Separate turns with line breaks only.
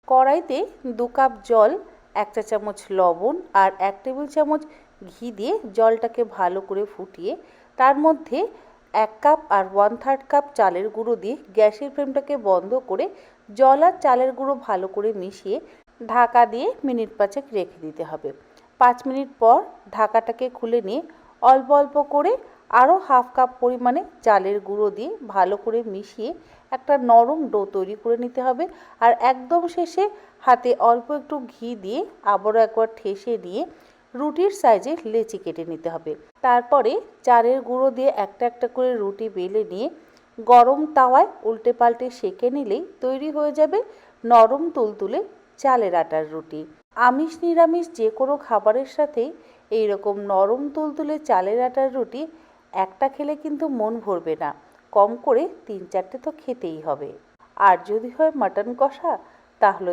কড়াইতে 2 কাপ জল, 1 চা চামচ লবণ আর 1 টেবিল চামচ ঘি দিয়ে জলটাকে ভালো করে ফুটিয়ে তার মধ্যে 1 কাপ আর 1/3 কাপ চালের গুঁড়ো দিয়ে গ্যাসের ফ্লেমটাকে বন্ধ করে জল আর চালের গুঁড়ো ভালো করে মিশিয়ে ঢাকা দিয়ে মিনিট 5 রেখে দিতে হবে। 5 মিনিট পর ঢাকাটাকে খুলে নিয়ে অল্প অল্প করে আরও 1/2 কাপ পরিমাণে চালের গুঁড়ো দিয়ে ভালো করে মিশিয়ে একটা নরম ডো তৈরি করে নিতে হবে। আর একদম শেষে হাতে অল্প একটু ঘি দিয়ে আবারও একবার ঠেসে নিয়ে রুটির সাইজে লেচি কেটে নিতে হবে। তারপরে চালের গুঁড়ো দিয়ে একটা একটা করে রুটি বেলে নিয়ে গরম তাওয়ায় উল্টে পাল্টে সেঁকে নিলেই তৈরি হয়ে যাবে নরম তুলতুলে চালের আটার রুটি। আমিষ নিরামিষ যে কোনো খাবারের সাথেই এইরকম নরম তুলতুলে চালের আটার রুটি একটা খেলে কিন্তু মন ভরবে না, কম করে 3-4টে তো খেতেই হবে। আর যদি হয় মাটন কষা, তাহলে